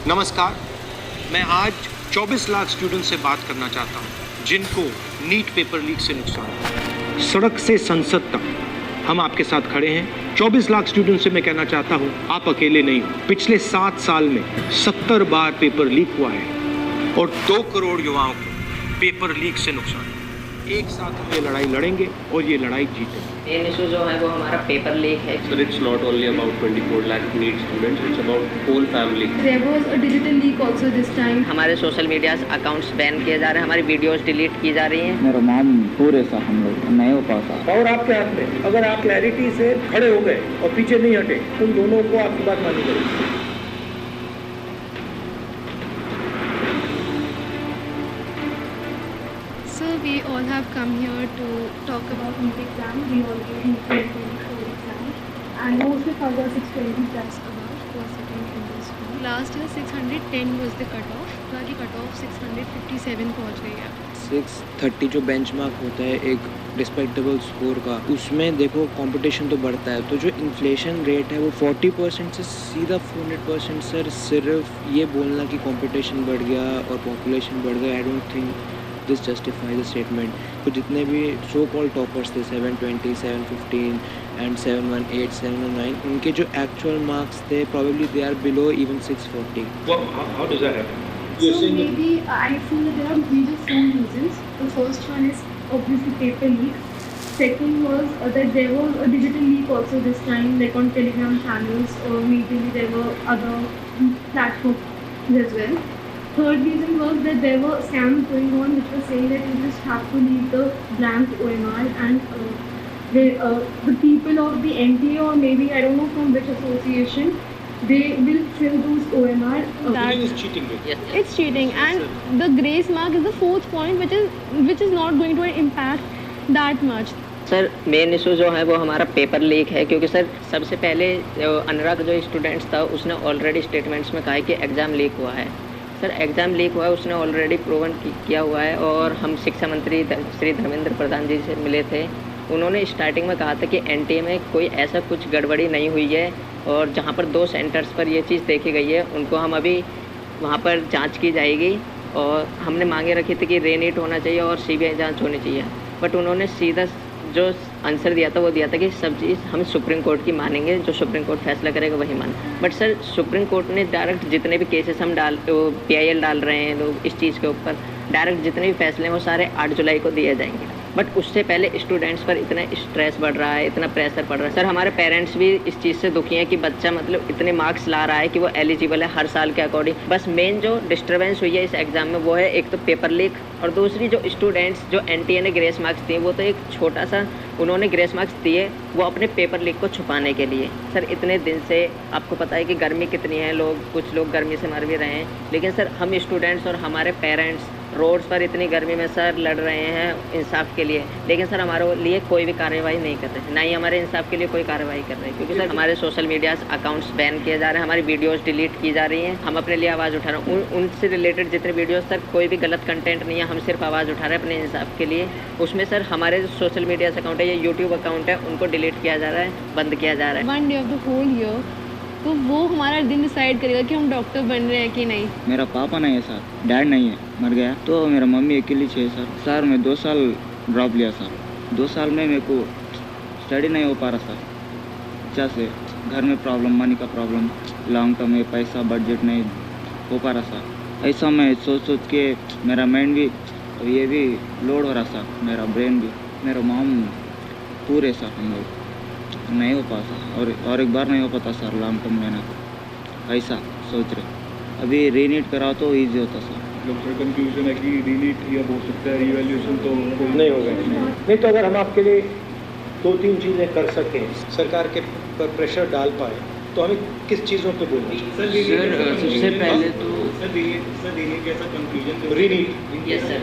नमस्कार, मैं आज 24 लाख स्टूडेंट से बात करना चाहता हूं जिनको नीट पेपर लीक से नुकसान हुआ। सड़क से संसद तक हम आपके साथ खड़े हैं। 24 लाख स्टूडेंट से मैं कहना चाहता हूं, आप अकेले नहीं हो। पिछले 7 साल में 70 बार पेपर लीक हुआ है और 2 करोड़ युवाओं को पेपर लीक से नुकसान। एक साथ हम ये लड़ाई लड़ेंगे और ये लड़ाई जीतेंगे। मेन इशू जो है वो हमारा पेपर लीक है। Sir, it's not only about 24 lakh NEET students, it's about whole family. There was a digital leak also this time. हमारे सोशल मीडिया अकाउंट्स बैन किए जा रहे हैं, हमारी वीडियोस डिलीट की जा रही हैं। मेरा नाम पूरे सा हम लोग नहीं हो पाता। और आपके हाथ में, अगर आप क्लैरिटी से खड़े हो गए और पीछे नहीं हटे, उन दोनों को आपकी बात माननी पड़ेगी। So we all have come here to talk about NEET exam. We all gave NEET 2024 exam, and most of us are 620 plus about who are sitting in this room. Last year 610 was the cutoff. बाकी cutoff 657 पहुंच गई है. 630 जो benchmark होता है एक respectable score का, उसमें देखो कंपटीशन तो बढ़ता है। तो जो इन्फ्लेशन रेट है वो 40% से सीधा 400%। सर सिर्फ ये बोलना कि कंपटीशन बढ़ गया और पॉपुलेशन बढ़ गया, I don't think this justify the statement. तो जितने भी सो कॉल टॉपर्स थे 720, 715 एंड 718, 709, उनके जो एक्चुअल मार्क्स थे probably they are below even 640. Well, how does that happen? So maybe I feel that there are major 4 reasons. The first one is obviously paper leak. Second was that there was a digital leak also this time, like on Telegram channels, or maybe there were other platforms as well. Third reason was that there were scams going on which were saying that you just have to leave the blank OMR, and the people of the NTA, or maybe I don't know from which association, they will fill those OMR. That is cheating. Yes. It's cheating, and the grace mark is the 4th point, which is not going to impact that much. Sir main issue जो है वो हमारा paper leak है, क्योंकि sir सबसे पहले अनुराग जो students था उसने ऑलरेडी स्टेटमेंट्स में कहा है कि एग्ज़ाम लीक हुआ है। सर एग्ज़ाम लीक हुआ है, उसने ऑलरेडी प्रूवन किया हुआ है। और हम शिक्षा मंत्री श्री धर्मेंद्र प्रधान जी से मिले थे, उन्होंने स्टार्टिंग में कहा था कि एनटीए में कोई ऐसा कुछ गड़बड़ी नहीं हुई है, और जहां पर 2 सेंटर्स पर ये चीज़ देखी गई है उनको हम अभी वहां पर जांच की जाएगी। और हमने मांगे रखी थी कि रीनीट होना चाहिए और सीबीआई जांच होनी चाहिए, बट उन्होंने सीधा जो आंसर दिया था वो दिया था कि सब चीज़ हम सुप्रीम कोर्ट की मानेंगे, जो सुप्रीम कोर्ट फैसला करेगा वही माने। बट सर सुप्रीम कोर्ट ने डायरेक्ट जितने भी केसेस हम PIL डाल रहे हैं लोग इस चीज़ के ऊपर, डायरेक्ट जितने भी फैसले हैं वो सारे 8 जुलाई को दिए जाएंगे। बट उससे पहले स्टूडेंट्स पर इतना स्ट्रेस बढ़ रहा है, इतना प्रेशर पड़ रहा है। सर हमारे पेरेंट्स भी इस चीज़ से दुखी हैं कि बच्चा मतलब इतने मार्क्स ला रहा है कि वो एलिजिबल है हर साल के अकॉर्डिंग। बस मेन जो डिस्टर्बेंस हुई है इस एग्ज़ाम में वो है एक तो पेपर लीक, और दूसरी जो स्टूडेंट्स जो NTA ने ग्रेस मार्क्स दिए वो तो एक छोटा सा उन्होंने ग्रेस मार्क्स दिए वो अपने पेपर लीक को छुपाने के लिए। सर इतने दिन से आपको पता है कि गर्मी कितनी है, कुछ लोग गर्मी से मर भी रहे हैं, लेकिन सर हम स्टूडेंट्स और हमारे पेरेंट्स रोड्स पर इतनी गर्मी में सर लड़ रहे हैं इंसाफ के लिए, लेकिन सर हमारे लिए कोई भी कार्रवाई नहीं कर रहे हैं, ना ही हमारे इंसाफ के लिए कोई कार्रवाई कर रहे हैं, क्योंकि सर हमारे सोशल मीडिया अकाउंट्स बैन किए जा रहे हैं, हमारी वीडियोस डिलीट की जा रही हैं। हम अपने लिए आवाज़ उठा रहे हैं, उनसे रिलेटेड जितने वीडियोस सर कोई भी गलत कंटेंट नहीं है, हम सिर्फ आवाज़ उठा रहे हैं अपने इंसाफ के लिए। उसमें सर हमारे जो सोशल मीडिया अकाउंट है या यूट्यूब अकाउंट है उनको डिलीट किया जा रहा है, बंद किया जा रहा है। 1 day of the whole year, तो वो हमारा दिन डिसाइड करेगा कि हम डॉक्टर बन रहे हैं कि नहीं। मेरा पापा नहीं है सर, डैड नहीं है, मर गया। तो मेरा मम्मी अकेली है सर। सर मैं 2 साल ड्रॉप लिया सर। 2 साल में मेरे को स्टडी नहीं हो पा रहा सर। जैसे घर में प्रॉब्लम, मनी का प्रॉब्लम, लॉन्ग टर्म में पैसा बजट नहीं हो पा रहा सर। ऐसा मैं सोच के मेरा माइंड भी और ये भी लोड हो रहा सर, मेरा ब्रेन भी। मेरा मॉम पूरे सर हम लोग नहीं हो पाता, और एक बार नहीं हो पाता सर लॉन्ग टर्म लेना। ऐसा सोच रहे अभी रीनीट कराओ तो ईजी होता सर। डॉक्टर कंफ्यूजन है कि रीनीट या हो सकता है रिवैल्यूएशन तो नहीं होगा। नहीं तो अगर हम आपके लिए 2-3 चीज़ें कर सकें, सरकार के पर प्रेशर डाल पाए, तो हमें किस चीज़ों पे बोलना चाहिए? सर सबसे पहले तो रीनीट। Yes sir.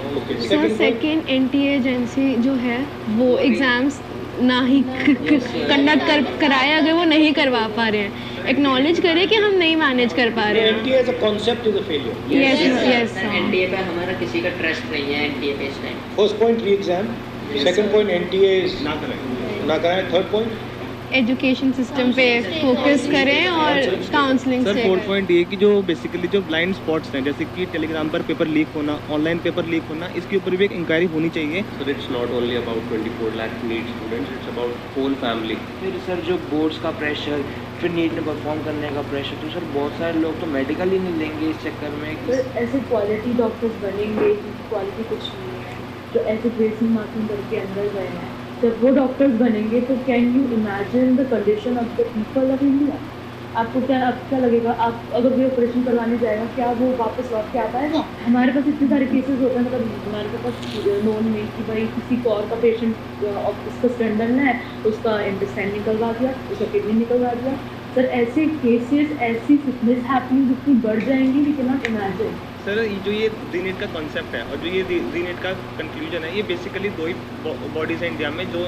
Sir second NTA agency जो है वो एग्ज़ाम्स ना ही कंडक्ट कराए, अगर वो नहीं करवा पा रहे हैं, एक्नॉलेज करें कि हम नहीं मैनेज कर पा रहे हैं। NTA as a concept is a failure. Yes, yes, sir. NTA पे हमारा किसी का ट्रस्ट नहीं है NTA पे इस time. First point re-exam, second point NTA is ना कराएं, third point एजुकेशन सिस्टम पे फोकस करें और काउंसलिंग सर से 4 करें। पॉइंट ये कि जो बेसिकली जो ब्लाइंड स्पॉट्स हैं जैसे कि टेलीग्राम पर पेपर लीक होना, ऑनलाइन पेपर लीक होना, इसके ऊपर भी एक इंक्वायरी होनी चाहिए। So it's not only about 24 lakh NEET students, it's about whole family. फिर सर जो बोर्ड्स का प्रेशर, फिर नीट में परफॉर्म करने का प्रेशर, तो सर बहुत सारे लोग तो मेडिकल ही नहीं लेंगे इस चक्कर में कि सर ऐसे क्वालिटी डॉक्टर्स बनेंगे जिनकी क्वालिटी कुछ नहीं है, जो ऐसे ग्रेसिंग मार्किंग करके अंदर गए हैं, जब वो डॉक्टर्स बनेंगे तो can you imagine the condition of the people of India. आपको क्या लगेगा, आप अगर कोई ऑपरेशन करवाने जाएगा क्या वो वापस लौट के आ पाएगा? हमारे पास इतने सारे केसेस होते हैं, मतलब हमारे पास नोन में कि भाई किसी को और का पेशेंट उसका स्टेंडन है, उसका इंटेस्टाइन निकलवा दिया, उसका किडनी निकलवा दिया। सर ऐसे केसेस, ऐसी सिकनेस हैपनिंग जितनी बढ़ जाएंगी we can not imagine. Sir जो ये रीनेट का कॉन्सेप्ट है और जो ये रीनेट का कंक्लूजन है, ये बेसिकली दो ही बॉडीज़ हैं इंडिया में जो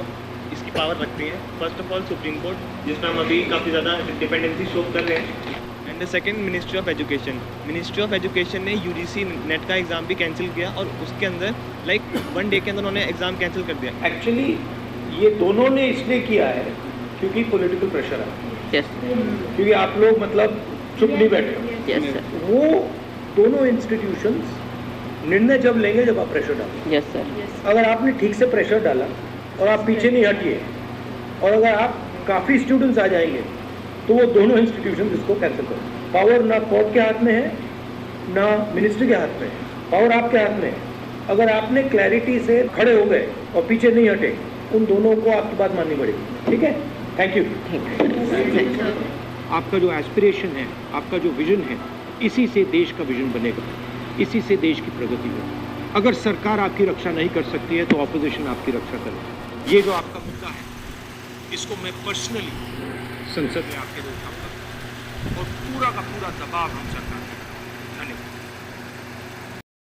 इसकी पावर रखती हैं। First of all supreme court, जिसमें हम अभी काफ़ी ज़्यादा डिपेंडेंसी शो कर रहे हैं, and the second ministry of education. Ministry of education ने यूजीसी नेट का एग्ज़ाम भी कैंसिल किया और उसके अंदर लाइक 1 डे के अंदर उन्होंने एग्ज़ाम कैंसिल कर दिया। एक्चुअली ये दोनों ने इसलिए किया है क्योंकि पॉलिटिकल प्रेशर है, यस क्योंकि आप लोग मतलब चुप नहीं बैठे हो। यस सर, वो दोनों इंस्टीट्यूशंस निर्णय जब लेंगे जब आप प्रेशर डालेंगे। यस सर, अगर आपने ठीक से प्रेशर डाला और आप पीछे नहीं हटिए और अगर आप काफ़ी स्टूडेंट्स आ जाएंगे तो वो दोनों इंस्टीट्यूशन इसको कैंसिल करो। पावर ना कोर्ट के हाथ में है ना मिनिस्ट्री के हाथ में है, पावर आपके हाथ में है। अगर आपने क्लैरिटी से खड़े हो गए और पीछे नहीं हटे, उन दोनों को आपकी बात माननी पड़ेगी। ठीक है, थैंक यू। आपका जो एस्पिरेशन है, आपका जो विजन है, इसी से देश का विजन बनेगा, इसी से देश की प्रगति होगी। अगर सरकार आपकी रक्षा नहीं कर सकती है तो ऑपोजिशन आपकी रक्षा करे। ये जो आपका मुद्दा है, इसको मैं पर्सनली संसद में आके उठाऊंगा और पूरा का पूरा दबाव हम सरकार पर